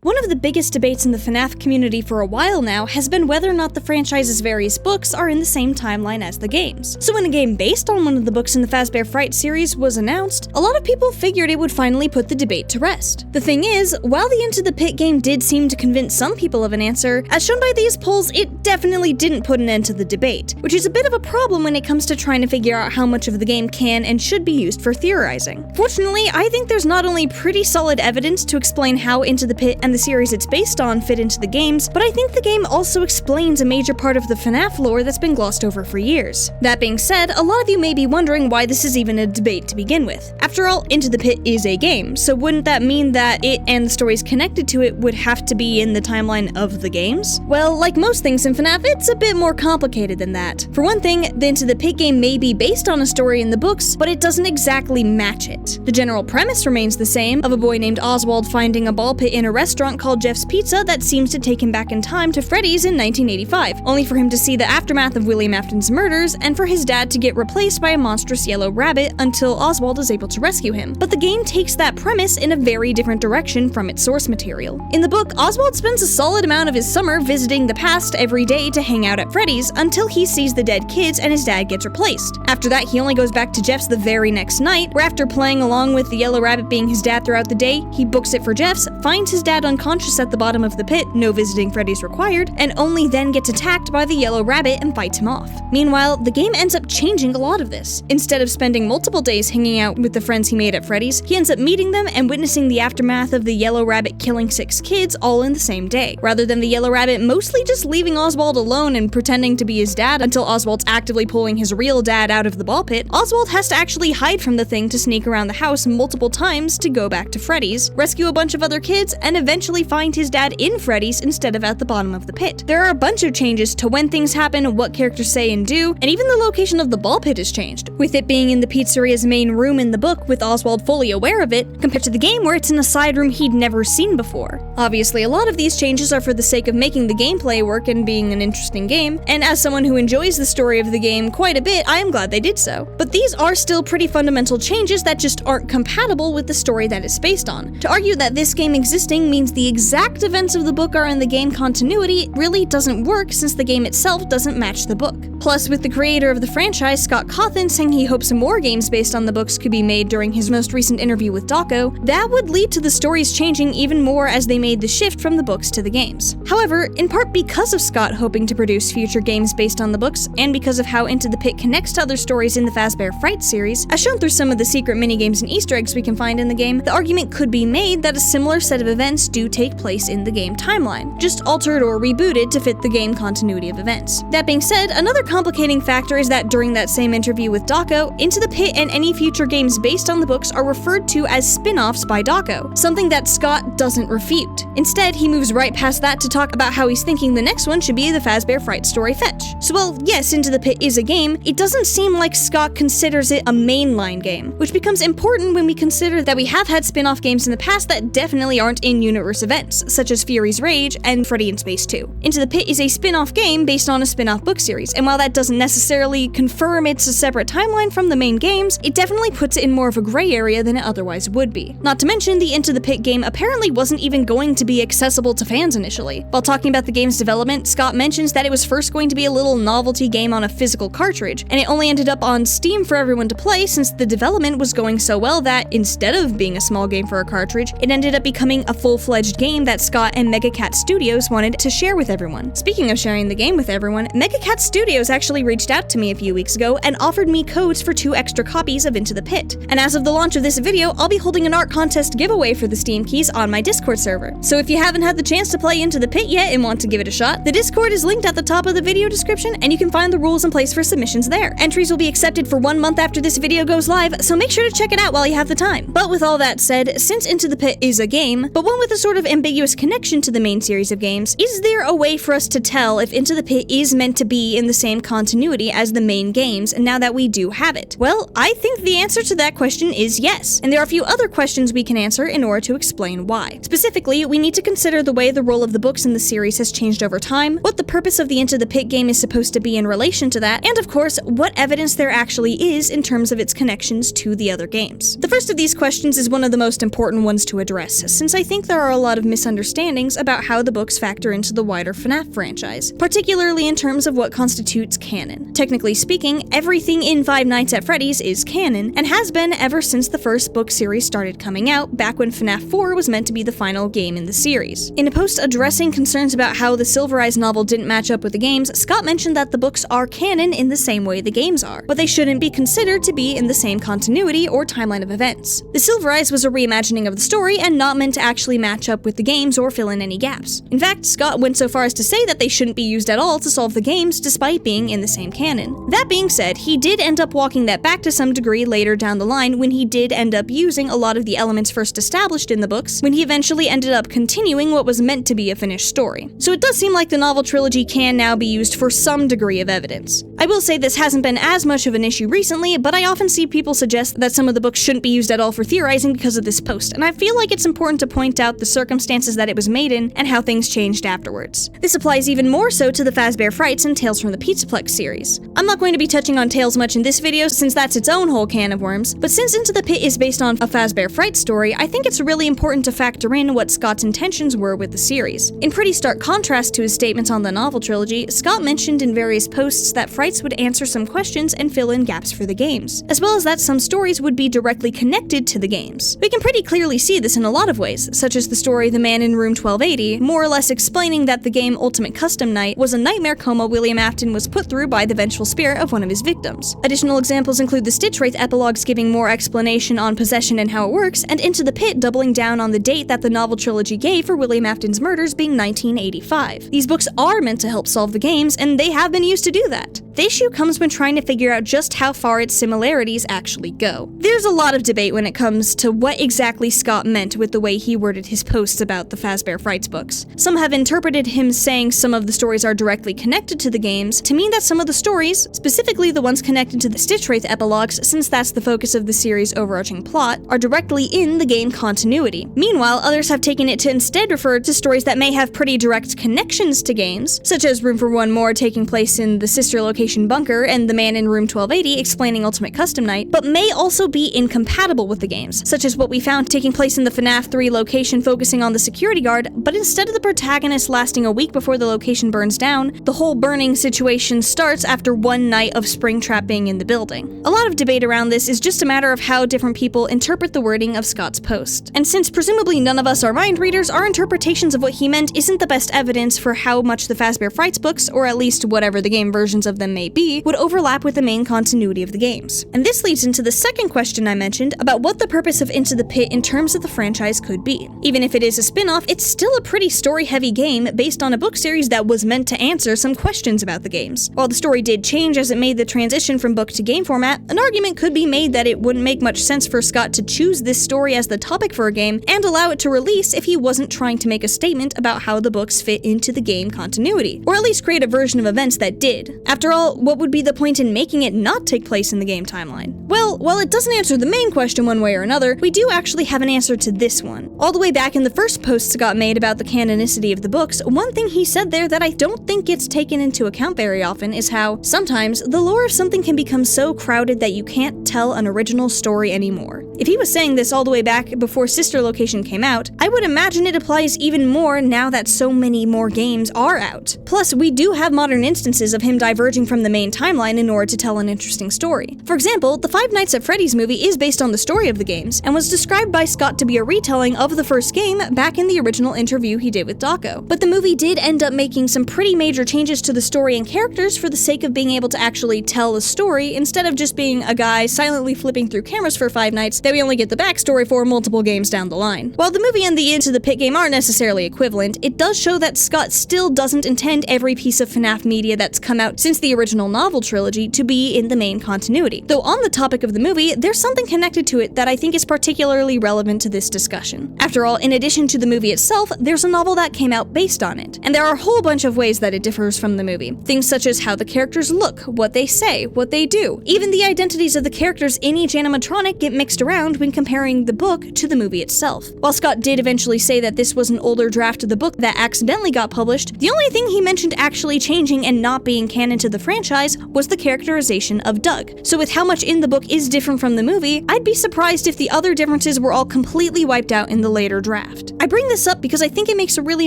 One of the biggest debates in the FNAF community for a while now has been whether or not the franchise's various books are in the same timeline as the games. So when a game based on one of the books in the Fazbear Frights series was announced, a lot of people figured it would finally put the debate to rest. The thing is, while the Into the Pit game did seem to convince some people of an answer, as shown by these polls, it definitely didn't put an end to the debate, which is a bit of a problem when it comes to trying to figure out how much of the game can and should be used for theorizing. Fortunately, I think there's not only pretty solid evidence to explain how Into the Pit and the series it's based on fit into the games, but I think the game also explains a major part of the FNAF lore that's been glossed over for years. That being said, a lot of you may be wondering why this is even a debate to begin with. After all, Into the Pit is a game, so wouldn't that mean that it and the stories connected to it would have to be in the timeline of the games? Well, like most things in FNAF, it's a bit more complicated than that. For one thing, the Into the Pit game may be based on a story in the books, but it doesn't exactly match it. The general premise remains the same, of a boy named Oswald finding a ball pit in a restaurant called Jeff's Pizza that seems to take him back in time to Freddy's in 1985, only for him to see the aftermath of William Afton's murders and for his dad to get replaced by a monstrous yellow rabbit until Oswald is able to rescue him. But the game takes that premise in a very different direction from its source material. In the book, Oswald spends a solid amount of his summer visiting the past every day to hang out at Freddy's until he sees the dead kids and his dad gets replaced. After that, he only goes back to Jeff's the very next night, where after playing along with the yellow rabbit being his dad throughout the day, he books it for Jeff's, finds his dad unconscious at the bottom of the pit, no visiting Freddy's required, and only then gets attacked by the yellow rabbit and fights him off. Meanwhile, the game ends up changing a lot of this. Instead of spending multiple days hanging out with the friends he made at Freddy's, he ends up meeting them and witnessing the aftermath of the yellow rabbit killing 6 kids all in the same day. Rather than the yellow rabbit mostly just leaving Oswald alone and pretending to be his dad until Oswald's actively pulling his real dad out of the ball pit, Oswald has to actually hide from the thing to sneak around the house multiple times to go back to Freddy's, rescue a bunch of other kids, and eventually find his dad in Freddy's instead of at the bottom of the pit. There are a bunch of changes to when things happen, what characters say and do, and even the location of the ball pit has changed, with it being in the pizzeria's main room in the book with Oswald fully aware of it, compared to the game where it's in a side room he'd never seen before. Obviously, a lot of these changes are for the sake of making the gameplay work and being an interesting game, and as someone who enjoys the story of the game quite a bit, I am glad they did so. But these are still pretty fundamental changes that just aren't compatible with the story that it's based on. To argue that this game existing means the exact events of the book are in the game continuity really doesn't work, since the game itself doesn't match the book. Plus, with the creator of the franchise, Scott Cawthon, saying he hopes more games based on the books could be made during his most recent interview with Dawko, that would lead to the stories changing even more as they made the shift from the books to the games. However, in part because of Scott hoping to produce future games based on the books, and because of how Into the Pit connects to other stories in the Fazbear Frights series, as shown through some of the secret minigames and Easter eggs we can find in the game, the argument could be made that a similar set of events do take place in the game timeline, just altered or rebooted to fit the game continuity of events. That being said, another complicating factor is that during that same interview with Dawko, Into the Pit and any future games based on the books are referred to as spin-offs by Dawko, something that Scott doesn't refute. Instead, he moves right past that to talk about how he's thinking the next one should be the Fazbear Frights story Fetch. So while yes, Into the Pit is a game, it doesn't seem like Scott considers it a mainline game, which becomes important when we consider that we have had spin-off games in the past that definitely aren't in-universe events, such as Fury's Rage and Freddy in Space 2. Into the Pit is a spin-off game based on a spin-off book series, and while that doesn't necessarily confirm it's a separate timeline from the main games, it definitely puts it in more of a gray area than it otherwise would be. Not to mention, the Into the Pit game apparently wasn't even going to be accessible to fans initially. While talking about the game's development, Scott mentions that it was first going to be a little novelty game on a physical cartridge, and it only ended up on Steam for everyone to play since the development was going so well that, instead of being a small game for a cartridge, it ended up becoming a full-fledged game that Scott and Megacat Studios wanted to share with everyone. Speaking of sharing the game with everyone, Megacat Studios actually reached out to me a few weeks ago and offered me codes for 2 extra copies of Into the Pit. And as of the launch of this video, I'll be holding an art contest giveaway for the Steam keys on my Discord server. So if you haven't had the chance to play Into the Pit yet and want to give it a shot, the Discord is linked at the top of the video description, and you can find the rules in place for submissions there. Entries will be accepted for 1 month after this video goes live, so make sure to check it out while you have the time. But with all that said, since Into the Pit is a game, but one with a sort of ambiguous connection to the main series of games, is there a way for us to tell if Into the Pit is meant to be in the same continuity as the main games now that we do have it? Well, I think the answer to that question is yes, and there are a few other questions we can answer in order to explain why. Specifically, we need to consider the way the role of the books in the series has changed over time, what the purpose of the Into the Pit game is supposed to be in relation to that, and of course, what evidence there actually is in terms of its connections to the other games. The first of these questions is one of the most important ones to address, since I think there are a lot of misunderstandings about how the books factor into the wider FNAF franchise, particularly in terms of what constitutes canon. Technically speaking, everything in Five Nights at Freddy's is canon, and has been ever since the first book series started coming out, back when FNAF 4 was meant to be the final game in the series. In a post addressing concerns about how the Silver Eyes novel didn't match up with the games, Scott mentioned that the books are canon in the same way the games are, but they shouldn't be considered to be in the same continuity or timeline of events. The Silver Eyes was a reimagining of the story and not meant to actually match up with the games or fill in any gaps. In fact, Scott went so far as to say that they shouldn't be used at all to solve the games despite being in the same canon. That being said, he did end up walking that back to some degree later down the line when he did end up using a lot of the elements first established in the books, when he eventually ended up continuing what was meant to be a finished story. So it does seem like the novel trilogy can now be used for some degree of evidence. I will say this hasn't been as much of an issue recently, but I often see people suggest that some of the books shouldn't be used at all for theorizing because of this post, and I feel like it's important to point out the circumstances that it was made in and how things changed afterwards. This applies even more so to the Fazbear Frights and Tales from the Pizzaplex series. I'm not going to be touching on Tales much in this video since that's its own whole can of worms, but since Into the Pit is based on a Fazbear Frights story, I think it's really important to factor in what Scott's intentions were with the series. In pretty stark contrast to his statements on the novel trilogy, Scott mentioned in various posts that Frights would answer some questions and fill in gaps for the games, as well as that some stories would be directly connected to the games. We can pretty clearly see this in a lot of ways, such as the story The Man in Room 1280, more or less explaining that the game Ultimate Custom Night was a nightmare coma William Afton was put through by the vengeful spirit of one of his victims. Additional examples include the Stitch Wraith epilogues giving more explanation on possession and how it works, and Into the Pit doubling down on the date that the novel trilogy gave for William Afton's murders being 1985. These books are meant to help solve the games, and they have been used to do that. The issue comes when trying to figure out just how far its similarities actually go. There's a lot of debate when it comes to what exactly Scott meant with the way he worded his posts about the Fazbear Frights books. Some have interpreted him saying some of the stories are directly connected to the games to mean that some of the stories, specifically the ones connected to the Stitch Wraith epilogues since that's the focus of the series' overarching plot, are directly in the game continuity. Meanwhile, others have taken it to instead refer to stories that may have pretty direct connections to games, such as Room for One More taking place in the sister location bunker and The Man in Room 1280 explaining Ultimate Custom Night, but may also be incompatible with the games, such as what we found taking place in the FNAF 3 location focusing on the security guard, but instead of the protagonist lasting a week before the location burns down, the whole burning situation starts after one night of Springtrap being in the building. A lot of debate around this is just a matter of how different people interpret the wording of Scott's post. And since presumably none of us are mind readers, our interpretations of what he meant isn't the best evidence for how much the Fazbear Frights books, or at least whatever the game versions of them may be, would overlap with the main continuity of the games. And this leads into the second question I mentioned about what the purpose of Into the Pit in terms of the franchise could be. Even if it is a spin-off, it's still a pretty story-heavy game based on a book series that was meant to answer some questions about the games. While the story did change as it made the transition from book to game format, an argument could be made that it wouldn't make much sense for Scott to choose this story as the topic for a game and allow it to release if he wasn't trying to make a statement about how the books fit into the game continuity, or at least create a version of events that did. After all, what would be the point in making it not take place in the game timeline? Well, while it doesn't answer the main question one way or another, we do actually have an answer to this one. All the way back in the first post Scott made about the canonicity of the books, one thing he said there that I don't think gets taken into account very often is how, sometimes, the lore of something can become so crowded that you can't tell an original story anymore. If he was saying this all the way back before Sister Location came out, I would imagine it applies even more now that so many more games are out. Plus, we do have modern instances of him diverging from the main timeline in order to tell an interesting story. For example, the Five Nights at Freddy's movie is based on the story of the games, and was described by Scott to be a retelling of the first game back in the original interview he did with Daco. But the movie did end up making some pretty major changes to the story and characters for the sake of being able to actually tell a story instead of just being a guy silently flipping through cameras for 5 nights that we only get the backstory for multiple games down the line. While the movie and the Into the Pit game aren't necessarily equivalent, it does show that Scott still doesn't intend every piece of FNAF media that's come out since the original novel trilogy to be in the main continuity. Though on the topic of the movie, there's something connected to it that I think is particularly relevant to this discussion. After all, in addition to the movie itself, there's a novel that came out based on it, and there are a whole bunch of ways that it differs from the movie. Things such as how the characters look, what they say, what they do. Even the identities of the characters in each animatronic get mixed around ground when comparing the book to the movie itself. While Scott did eventually say that this was an older draft of the book that accidentally got published, the only thing he mentioned actually changing and not being canon to the franchise was the characterization of Doug. So with how much in the book is different from the movie, I'd be surprised if the other differences were all completely wiped out in the later draft. I bring this up because I think it makes a really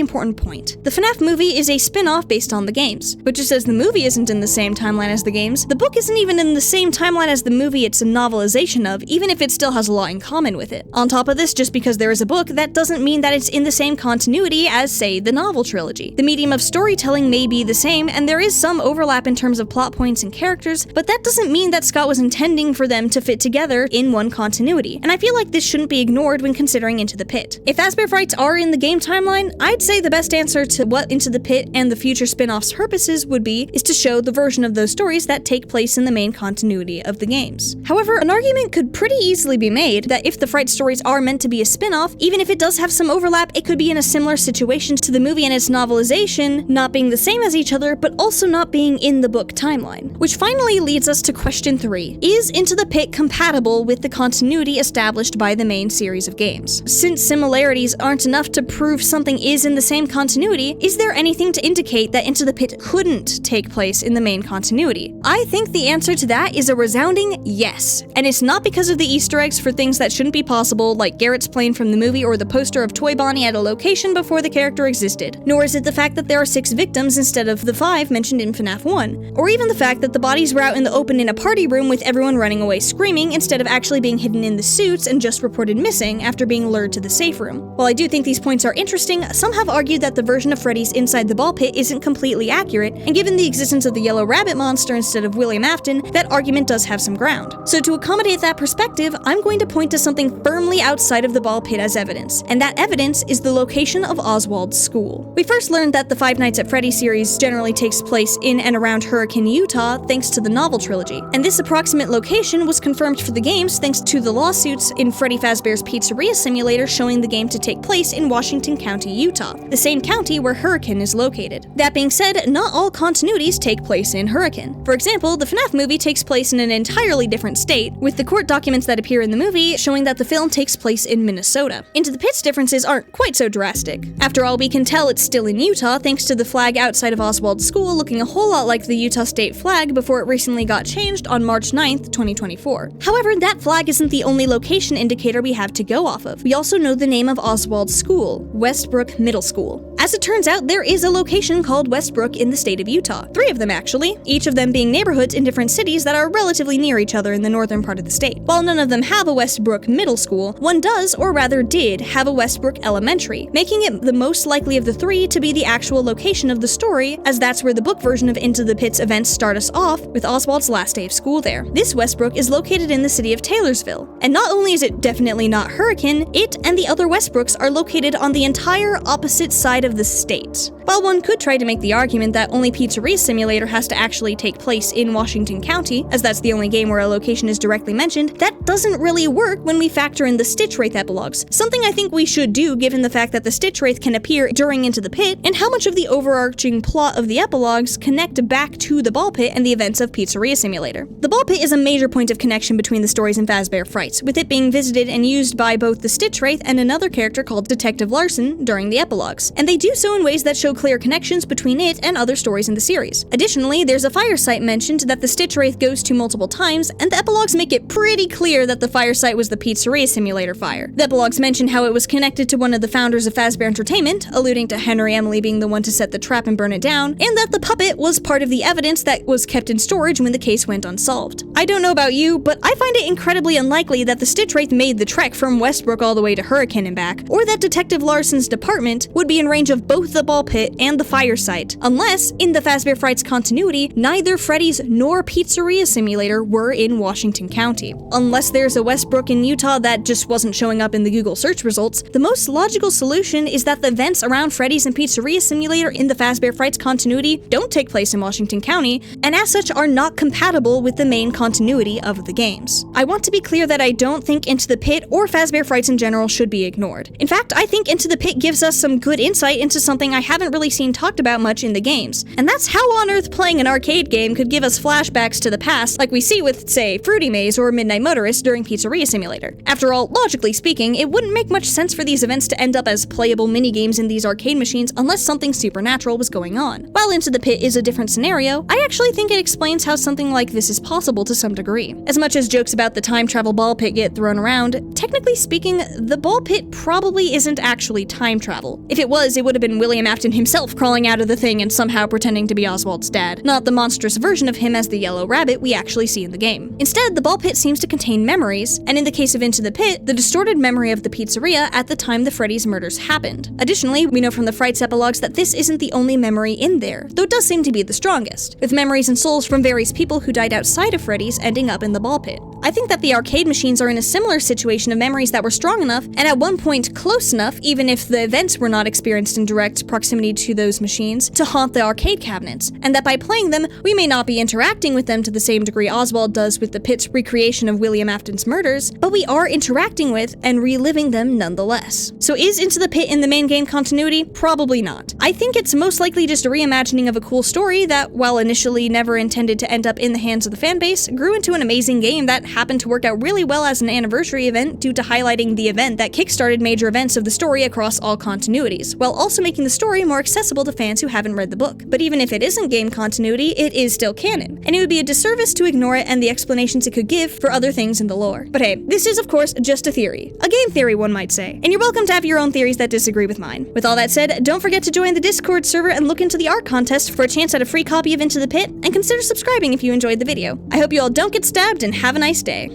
important point. The FNAF movie is a spin-off based on the games, but just as the movie isn't in the same timeline as the games, the book isn't even in the same timeline as the movie it's a novelization of, even if it still has a lot in common with it. On top of this, just because there is a book, that doesn't mean that it's in the same continuity as, say, the novel trilogy. The medium of storytelling may be the same, and there is some overlap in terms of plot points and characters, but that doesn't mean that Scott was intending for them to fit together in one continuity, and I feel like this shouldn't be ignored when considering Into the Pit. If Fazbear Frights are in the game timeline, I'd say the best answer to what Into the Pit and the future spin-off's purposes would be is to show the version of those stories that take place in the main continuity of the games. However, an argument could pretty easily be made that if the Fright stories are meant to be a spin-off, even if it does have some overlap, it could be in a similar situation to the movie and its novelization, not being the same as each other, but also not being in the book timeline. Which finally leads us to question 3. Is Into the Pit compatible with the continuity established by the main series of games? Since similarities aren't enough to prove something is in the same continuity, is there anything to indicate that Into the Pit couldn't take place in the main continuity? I think the answer to that is a resounding yes. And it's not because of the Easter eggs for things that shouldn't be possible, like Garrett's plane from the movie or the poster of Toy Bonnie at a location before the character existed. Nor is it the fact that there are 6 victims instead of the 5 mentioned in FNAF 1. Or even the fact that the bodies were out in the open in a party room with everyone running away screaming instead of actually being hidden in the suits and just reported missing after being lured to the safe room. While I do think these points are interesting, some have argued that the version of Freddy's inside the ball pit isn't completely accurate, and given the existence of the yellow rabbit monster instead of William Afton, that argument does have some ground. So to accommodate that perspective, I'm going to point to something firmly outside of the ball pit as evidence, and that evidence is the location of Oswald's school. We first learned that the Five Nights at Freddy's series generally takes place in and around Hurricane, Utah, thanks to the novel trilogy, and this approximate location was confirmed for the games thanks to the lawsuits in Freddy Fazbear's Pizzeria Simulator showing the game to take place in Washington County, Utah, the same county where Hurricane is located. That being said, not all continuities take place in Hurricane. For example, the FNAF movie takes place in an entirely different state, with the court documents that appear in the movie showing that the film takes place in Minnesota. Into the Pit's differences aren't quite so drastic. After all, we can tell it's still in Utah thanks to the flag outside of Oswald's school looking a whole lot like the Utah state flag before it recently got changed on March 9th, 2024. However, that flag isn't the only location indicator we have to go off of. We also know the name of Oswald's school, Westbrook Middle School. As it turns out, there is a location called Westbrook in the state of Utah. 3 of them actually, each of them being neighborhoods in different cities that are relatively near each other in the northern part of the state. While none of them have a Westbrook Middle School, one does, or rather did, have a Westbrook Elementary, making it the most likely of the 3 to be the actual location of the story, as that's where the book version of Into the Pit's events start us off, with Oswald's last day of school there. This Westbrook is located in the city of Taylorsville, and not only is it definitely not Hurricane, it and the other Westbrooks are located on the entire opposite side of the state. While one could try to make the argument that only Pizzeria Simulator has to actually take place in Washington County, as that's the only game where a location is directly mentioned, that doesn't really work when we factor in the Stitch Wraith epilogues, something I think we should do given the fact that the Stitch Wraith can appear during Into the Pit, and how much of the overarching plot of the epilogues connect back to the ball pit and the events of Pizzeria Simulator. The ball pit is a major point of connection between the stories in Fazbear Frights, with it being visited and used by both the Stitch Wraith and another character called Detective Larson during the epilogues, and they do so in ways that show clear connections between it and other stories in the series. Additionally, there's a fire site mentioned that the Stitch Wraith goes to multiple times, and the epilogues make it pretty clear that the fire site was the Pizzeria Simulator fire. The epilogues mention how it was connected to one of the founders of Fazbear Entertainment, alluding to Henry Emily being the one to set the trap and burn it down, and that the puppet was part of the evidence that was kept in storage when the case went unsolved. I don't know about you, but I find it incredibly unlikely that the Stitch Wraith made the trek from Westbrook all the way to Hurricane and back, or that Detective Larson's department would be in range of both the ball pit and the fire site, unless, in the Fazbear Frights continuity, neither Freddy's nor Pizzeria Simulator were in Washington County. Unless there's a Westbrook in Utah that just wasn't showing up in the Google search results, the most logical solution is that the events around Freddy's and Pizzeria Simulator in the Fazbear Frights continuity don't take place in Washington County, and as such are not compatible with the main continuity of the games. I want to be clear that I don't think Into the Pit or Fazbear Frights in general should be ignored. In fact, I think Into the Pit gives us some good insight into something I haven't really seen talked about much in the games, and that's how on earth playing an arcade game could give us flashbacks to the past like we see with, say, Fruity Maze or Midnight Motorist during Pizzeria Simulator. After all, logically speaking, it wouldn't make much sense for these events to end up as playable minigames in these arcade machines unless something supernatural was going on. While Into the Pit is a different scenario, I actually think it explains how something like this is possible to some degree. As much as jokes about the time travel ball pit get thrown around, technically speaking, the ball pit probably isn't actually time travel. If it was, it would have been William Afton himself crawling out of the thing and somehow pretending to be Oswald's dad, not the monstrous version of him as the yellow rabbit we actually see in the game. Instead, the ball pit seems to contain memories, and in the case of Into the Pit, the distorted memory of the pizzeria at the time the Freddy's murders happened. Additionally, we know from the Frights epilogues that this isn't the only memory in there, though it does seem to be the strongest, with memories and souls from various people who died outside of Freddy's ending up in the ball pit. I think that the arcade machines are in a similar situation of memories that were strong enough, and at one point close enough, even if the events were not experienced in direct proximity to those machines, to haunt the arcade cabinets, and that by playing them, we may not be interacting with them to the same degree Oswald does with the pit's recreation of William Afton's murders, but we are interacting with and reliving them nonetheless. So is Into the Pit in the main game continuity? Probably not. I think it's most likely just a reimagining of a cool story that, while initially never intended to end up in the hands of the fanbase, grew into an amazing game that happened to work out really well as an anniversary event due to highlighting the event that kickstarted major events of the story across all continuities, while also making the story more accessible to fans who haven't read the book. But even if it isn't game continuity, it is still canon, and it would be a disservice to ignore it and the explanations it could give for other things in the lore. But hey, this is of course just a theory. A game theory, one might say. And you're welcome to have your own theories that disagree with mine. With all that said, don't forget to join the Discord server and look into the art contest for a chance at a free copy of Into the Pit, and consider subscribing if you enjoyed the video. I hope you all don't get stabbed and have a nice day.